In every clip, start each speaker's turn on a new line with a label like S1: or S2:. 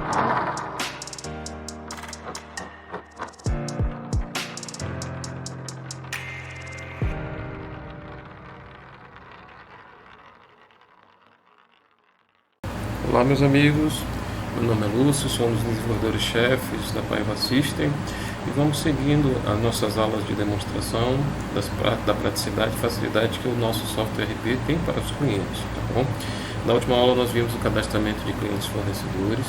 S1: Olá meus amigos, meu nome é Lúcio, sou um dos desenvolvedores-chefes da Paiva System e vamos seguindo as nossas aulas de demonstração da praticidade e facilidade que o nosso software ERP tem para os clientes, tá bom? Na última aula nós vimos o cadastramento de clientes fornecedores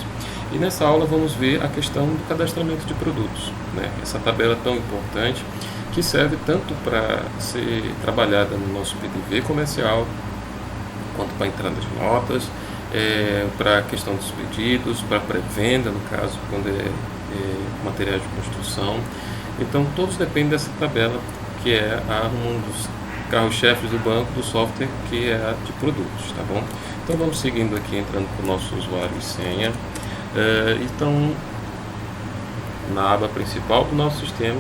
S1: e nessa aula vamos ver a questão do cadastramento de produtos, né? Essa tabela tão importante que serve tanto para ser trabalhada no nosso PDV comercial quanto para a entrada de notas, para a questão dos pedidos, para pré-venda, no caso, quando é materiais de construção. Então, todos dependem dessa tabela, que é um dos carros-chefes do banco, do software, que é a de produtos, tá bom? Então, vamos seguindo aqui, entrando com o nosso usuário e senha. Então, na aba principal do nosso sistema,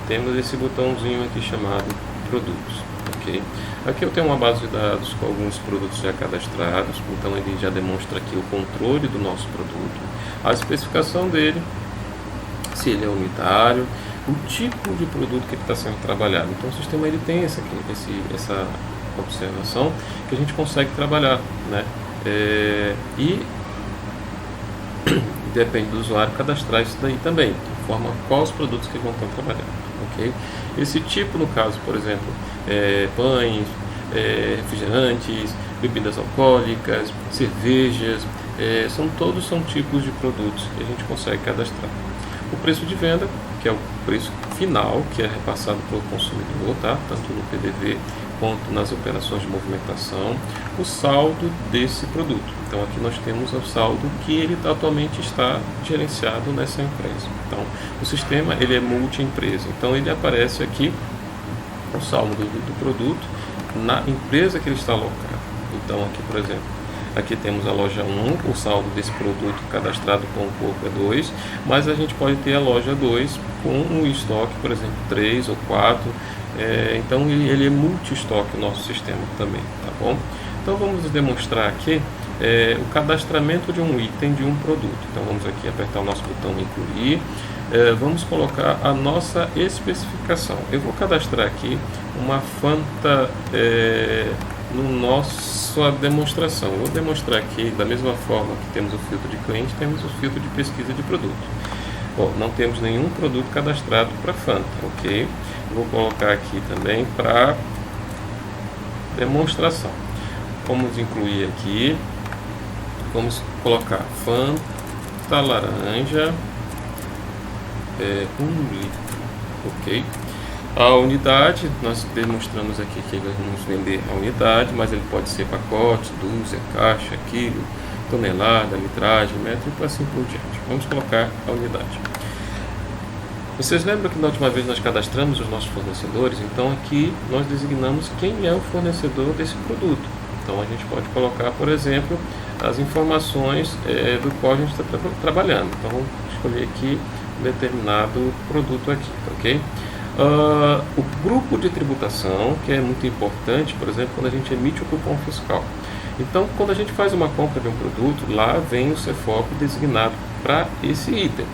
S1: temos esse botãozinho aqui chamado Produtos. Okay. Aqui eu tenho uma base de dados com alguns produtos já cadastrados, então ele já demonstra aqui o controle do nosso produto, a especificação dele, se ele é unitário, o tipo de produto que ele está sendo trabalhado. Então o sistema ele tem essa observação que a gente consegue trabalhar, né? E depende do usuário cadastrar isso daí também, de forma quais produtos que vão estar trabalhando. Okay? Esse tipo, no caso, por exemplo, pães, refrigerantes, bebidas alcoólicas, cervejas, todos são tipos de produtos que a gente consegue cadastrar. O preço de venda, que é o preço final, que é repassado pelo consumidor, tá? Tanto no PDV quanto nas operações de movimentação, o saldo desse produto. Então aqui nós temos o saldo que ele atualmente está gerenciado nessa empresa. Então o sistema ele é multi-empresa, então ele aparece aqui o saldo do produto na empresa que ele está alocado. Então aqui, por exemplo, aqui temos a loja 1, o saldo desse produto cadastrado com o corpo é 2, mas a gente pode ter a loja 2 com um estoque, por exemplo, 3 ou 4, então ele é multi-estoque o nosso sistema também, tá bom? Então vamos demonstrar aqui o cadastramento de um item de um produto. Então vamos aqui apertar o nosso botão incluir, vamos colocar a nossa especificação. Eu vou cadastrar aqui uma Fanta no nossa demonstração. Eu vou demonstrar aqui da mesma forma que temos o filtro de cliente, temos o filtro de pesquisa de produto. Bom, não temos nenhum produto cadastrado para Fanta, ok? Vou colocar aqui também para demonstração. Vamos incluir aqui, vamos colocar Fanta laranja 1 litro, ok? A unidade, nós demonstramos aqui que vamos vender a unidade, mas ele pode ser pacote, dúzia, caixa, quilo, tonelada, litragem, metro e assim por diante. Vamos colocar a unidade. Vocês lembram que na última vez nós cadastramos os nossos fornecedores? Então aqui nós designamos quem é o fornecedor desse produto. Então a gente pode colocar, por exemplo, as informações do qual a gente está trabalhando. Então vamos escolher aqui um determinado produto aqui, ok? O grupo de tributação, que é muito importante, por exemplo, quando a gente emite o cupom fiscal. Então, quando a gente faz uma compra de um produto, lá vem o CFOP designado para esse item.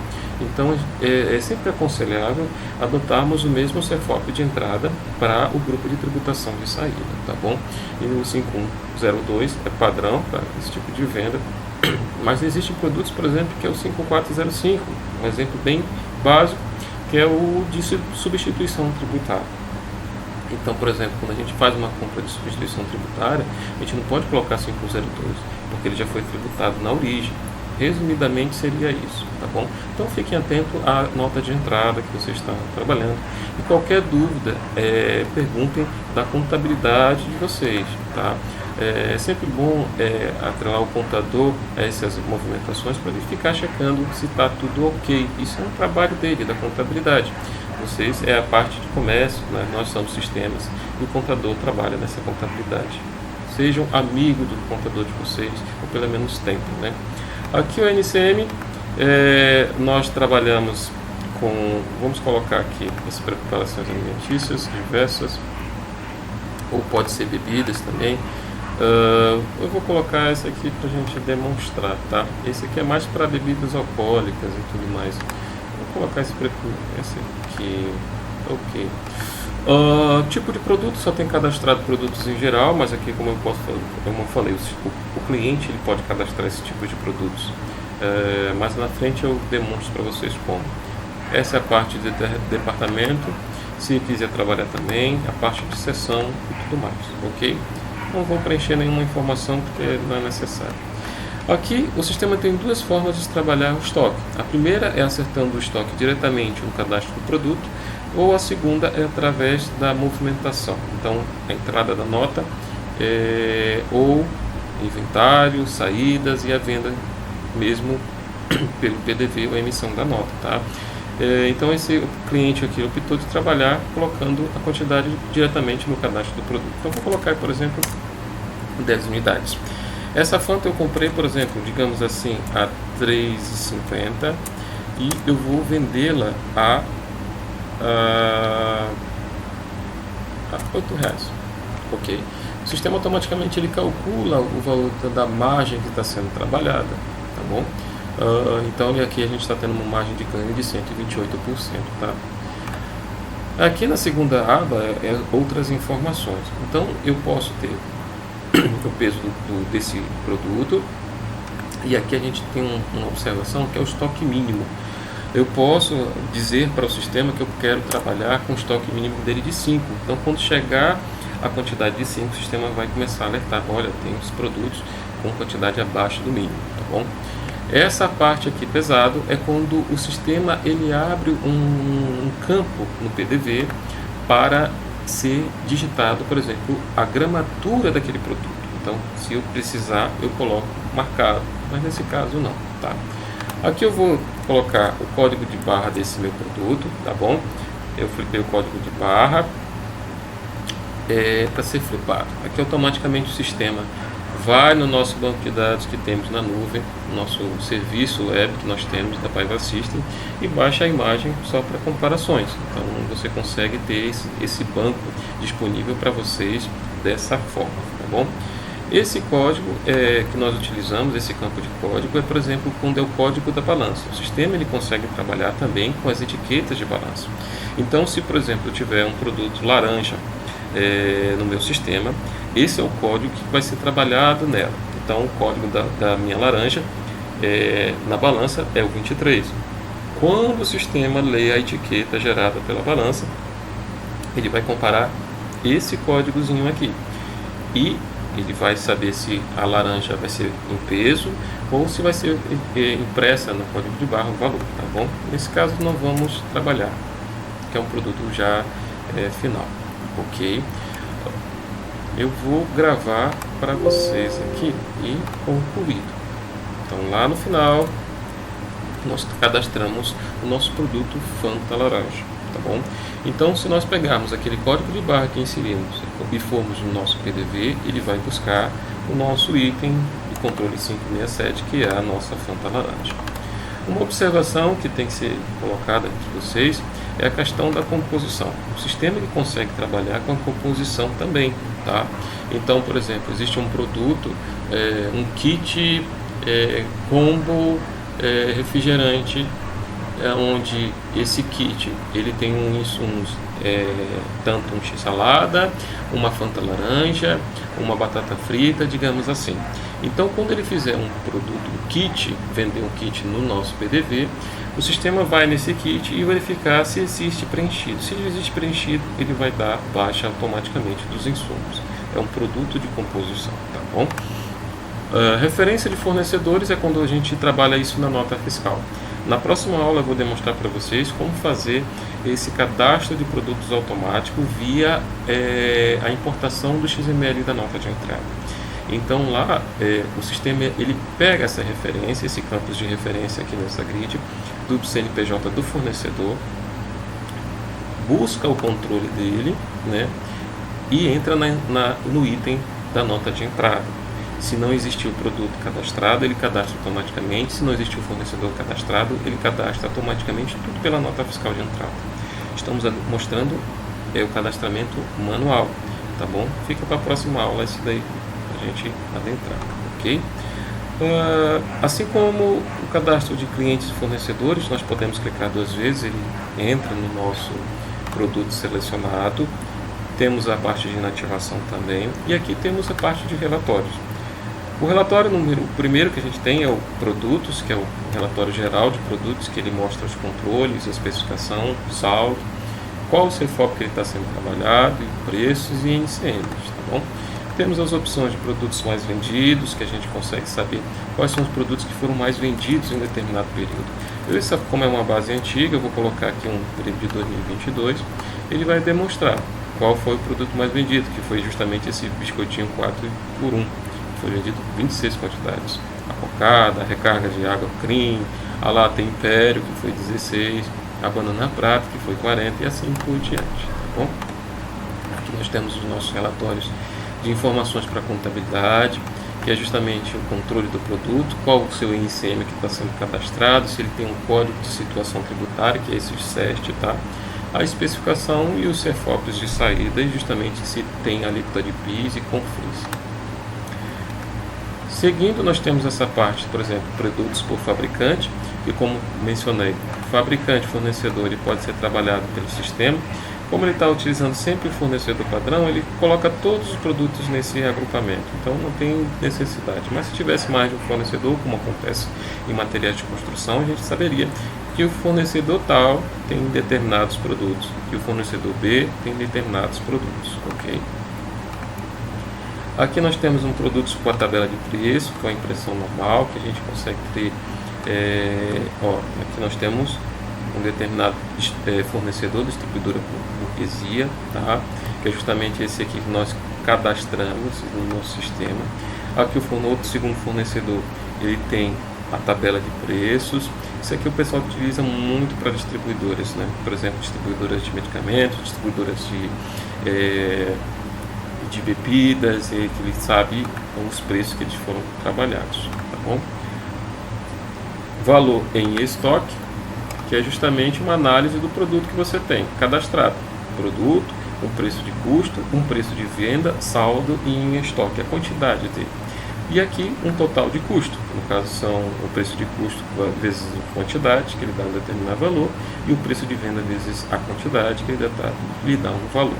S1: Então, é sempre aconselhável adotarmos o mesmo CFOP de entrada para o grupo de tributação de saída, tá bom? E o 5102 é padrão para esse tipo de venda, mas existem produtos, por exemplo, que é o 5405, um exemplo bem básico, que é o de substituição tributária. Então, por exemplo, quando a gente faz uma compra de substituição tributária, a gente não pode colocar 502, porque ele já foi tributado na origem. Resumidamente seria isso, tá bom? Então fiquem atentos à nota de entrada que você está trabalhando. E qualquer dúvida, perguntem da contabilidade de vocês, tá? É sempre bom atrelar o contador a essas movimentações para ele ficar checando se está tudo ok. Isso é um trabalho dele, da contabilidade. Vocês é a parte de comércio, né? Nós somos sistemas e o contador trabalha nessa contabilidade. Sejam amigos do contador de vocês, ou pelo menos tentem, né? Aqui o NCM, nós trabalhamos com, vamos colocar aqui as preparações alimentícias diversas, ou pode ser bebidas também. Eu vou colocar esse aqui para a gente demonstrar, tá? Esse aqui é mais para bebidas alcoólicas e tudo mais. Vou colocar esse aqui, ok. Tipo de produto, só tem cadastrado produtos em geral, mas aqui como eu falei, o cliente ele pode cadastrar esse tipo de produtos. Mais na frente eu demonstro para vocês como. Essa é a parte de departamento, se quiser trabalhar também, a parte de seção e tudo mais, ok? Não vou preencher nenhuma informação porque não é necessário. Aqui o sistema tem duas formas de trabalhar o estoque. A primeira é acertando o estoque diretamente no cadastro do produto, ou a segunda é através da movimentação. Então, a entrada da nota, ou inventário, saídas e a venda mesmo pelo PDV ou a emissão da nota, tá? Então esse cliente aqui optou de trabalhar colocando a quantidade diretamente no cadastro do produto. Então vou colocar, por exemplo, 10 unidades. Essa Fanta eu comprei, por exemplo, digamos assim, a R$ 3,50 e eu vou vendê-la a R$ 8,00, ok? O sistema automaticamente ele calcula o valor da margem que está sendo trabalhada, tá bom? Então aqui a gente está tendo uma margem de ganho de 128%, tá? Aqui na segunda aba é outras informações. Então eu posso ter o peso desse produto, e aqui a gente tem uma observação que é o estoque mínimo. Eu posso dizer para o sistema que eu quero trabalhar com o estoque mínimo dele de 5. Então quando chegar a quantidade de 5, o sistema vai começar a alertar: olha, tem os produtos com quantidade abaixo do mínimo, tá bom? Essa parte aqui pesado é quando o sistema ele abre um campo no PDV para ser digitado, por exemplo, a gramatura daquele produto. Então, se eu precisar, eu coloco marcado, mas nesse caso não, tá? Aqui eu vou colocar o código de barra desse meu produto, tá bom? Eu flipei o código de barra para ser flipado. Aqui automaticamente o sistema vai no nosso banco de dados que temos na nuvem, nosso serviço web que nós temos da Paiva System, e baixa a imagem só para comparações. Então você consegue ter esse banco disponível para vocês dessa forma, tá bom? Esse código que nós utilizamos, esse campo de código, é, por exemplo, quando é o código da balança. O sistema ele consegue trabalhar também com as etiquetas de balança. Então, se por exemplo eu tiver um produto laranja no meu sistema, esse é o código que vai ser trabalhado nela. Então o código da minha laranja na balança é o 23. Quando o sistema lê a etiqueta gerada pela balança, ele vai comparar esse códigozinho aqui e ele vai saber se a laranja vai ser em peso ou se vai ser impressa no código de barra o valor, tá bom? Nesse caso não vamos trabalhar, que é um produto já final, ok? Eu vou gravar para vocês aqui e concluído. Então lá no final nós cadastramos o nosso produto Fanta laranja, tá bom? Então se nós pegarmos aquele código de barra que inserimos e formos no nosso PDV, ele vai buscar o nosso item de controle 567, que é a nossa Fanta laranja. Uma observação que tem que ser colocada entre vocês é a questão da composição. O sistema ele consegue trabalhar com a composição também, tá? Então, por exemplo, existe um produto, um kit combo refrigerante, onde esse kit ele tem tanto um x-salada, uma Fanta laranja, uma batata frita, digamos assim. Então, quando ele fizer um produto, um kit, vender um kit no nosso PDV, o sistema vai nesse kit e verificar se existe preenchido. Se existe preenchido, ele vai dar baixa automaticamente dos insumos. É um produto de composição, tá bom? Referência de fornecedores é quando a gente trabalha isso na nota fiscal. Na próxima aula eu vou demonstrar para vocês como fazer esse cadastro de produtos automático via a importação do XML da nota de entrada. Então lá o sistema ele pega essa referência, esse campus de referência aqui nessa grid do CNPJ do fornecedor, busca o controle dele, né, e entra no item da nota de entrada. Se não existiu o produto cadastrado, ele cadastra automaticamente. Se não existiu o fornecedor cadastrado, ele cadastra automaticamente tudo pela nota fiscal de entrada. Estamos mostrando o cadastramento manual, tá bom? Fica para a próxima aula isso daí, a a gente adentrar, ok? Assim como o cadastro de clientes e fornecedores, nós podemos clicar 2 vezes, ele entra no nosso produto selecionado. Temos a parte de inativação também, e aqui temos a parte de relatórios. O relatório primeiro que a gente tem é o produtos, que é o relatório geral de produtos, que ele mostra os controles, a especificação, o saldo, qual o CFOP que ele está sendo trabalhado, preços e NCMs, tá bom? Temos as opções de produtos mais vendidos, que a gente consegue saber quais são os produtos que foram mais vendidos em determinado período. Como é uma base antiga, eu vou colocar aqui um período de 2022, ele vai demonstrar qual foi o produto mais vendido, que foi justamente esse biscoitinho 4x1, que foi vendido 26 quantidades. A cocada, a recarga de água Crim, a lata Império, que foi 16, a banana prata, que foi 40, e assim por diante, tá bom? Aqui nós temos os nossos relatórios de informações para contabilidade, que é justamente o controle do produto, qual o seu ICM que está sendo cadastrado, se ele tem um código de situação tributária, que é esse SEST, tá? A especificação e os CFOPs de saída, e justamente se tem alíquota de PIS e CONFINS. Seguindo, nós temos essa parte, por exemplo, produtos por fabricante, que, como mencionei, fabricante, fornecedor, ele pode ser trabalhado pelo sistema. Como ele está utilizando sempre o fornecedor padrão, ele coloca todos os produtos nesse agrupamento, então não tem necessidade. Mas se tivesse mais de um fornecedor, como acontece em materiais de construção, a gente saberia que o fornecedor tal tem determinados produtos, que o fornecedor B tem determinados produtos, ok? Aqui nós temos um produto com a tabela de preço, com a impressão normal, que a gente consegue ter, aqui nós temos um determinado fornecedor, distribuidora burguesia, tá? Que é justamente esse aqui que nós cadastramos no nosso sistema. Aqui o segundo fornecedor, ele tem a tabela de preços. Isso aqui o pessoal utiliza muito para distribuidoras, né? Por exemplo, distribuidoras de medicamentos, distribuidoras de bebidas, e que ele sabe os preços que eles foram trabalhados, tá bom? Valor em estoque, que é justamente uma análise do produto que você tem cadastrado. Produto, um preço de custo, um preço de venda, saldo e em estoque, a quantidade dele. E aqui um total de custo, no caso são o preço de custo vezes a quantidade, que ele dá um determinado valor, e o preço de venda vezes a quantidade, que ele dá um valor.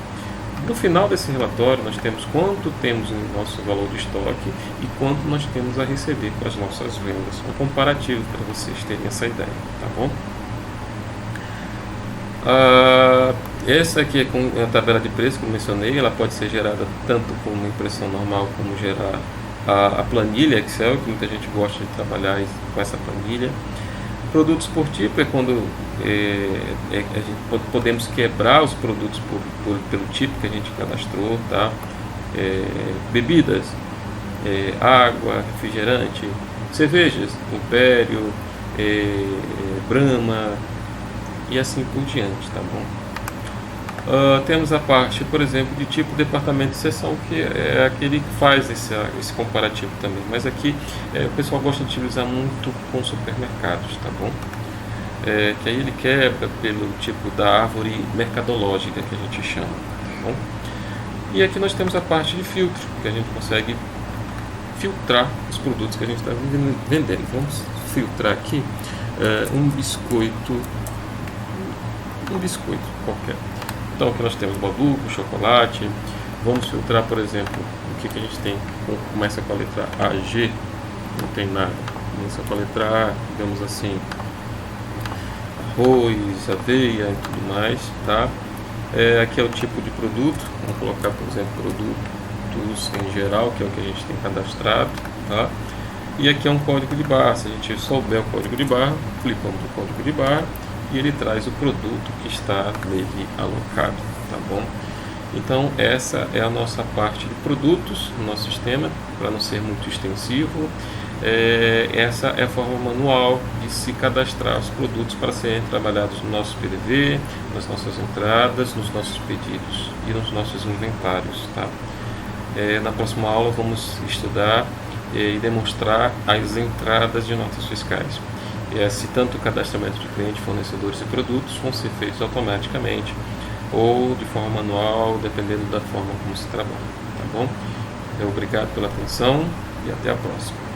S1: No final desse relatório, nós temos quanto temos no nosso valor de estoque e quanto nós temos a receber com as nossas vendas. Um comparativo para vocês terem essa ideia, tá bom? Essa aqui é com a tabela de preço que eu mencionei, ela pode ser gerada tanto com uma impressão normal como gerar a planilha Excel, que muita gente gosta de trabalhar com essa planilha. Produtos por tipo é quando a gente podemos quebrar os produtos pelo tipo que a gente cadastrou, tá? Bebidas, água, refrigerante, cervejas, Império, Brahma e assim por diante, tá bom? Temos a parte, por exemplo, de tipo departamento de seção, que é aquele que faz esse comparativo também, mas aqui o pessoal gosta de utilizar muito com supermercados, tá bom? Que aí ele quebra pelo tipo da árvore mercadológica que a gente chama, tá bom? E aqui nós temos a parte de filtro, que a gente consegue filtrar os produtos que a gente está vendendo. Vamos filtrar aqui um biscoito qualquer. Então aqui nós temos baduco, chocolate. Vamos filtrar, por exemplo, o que a gente tem. Começa com a letra AG, não tem nada. Começa com a letra A, digamos assim, arroz, aveia e tudo mais, tá? Aqui é o tipo de produto. Vamos colocar, por exemplo, produtos em geral, que é o que a gente tem cadastrado, tá? E aqui é um código de barra. Se a gente souber o código de barra, clicamos no código de barra e ele traz o produto que está nele alocado, tá bom? Então essa é a nossa parte de produtos no nosso sistema, para não ser muito extensivo. Essa é a forma manual de se cadastrar os produtos para serem trabalhados no nosso PDV, nas nossas entradas, nos nossos pedidos e nos nossos inventários, tá? Na próxima aula vamos estudar e demonstrar as entradas de notas fiscais. Se tanto o cadastramento de clientes, fornecedores e produtos vão ser feitos automaticamente ou de forma manual, dependendo da forma como se trabalha, tá bom? Obrigado pela atenção e até a próxima.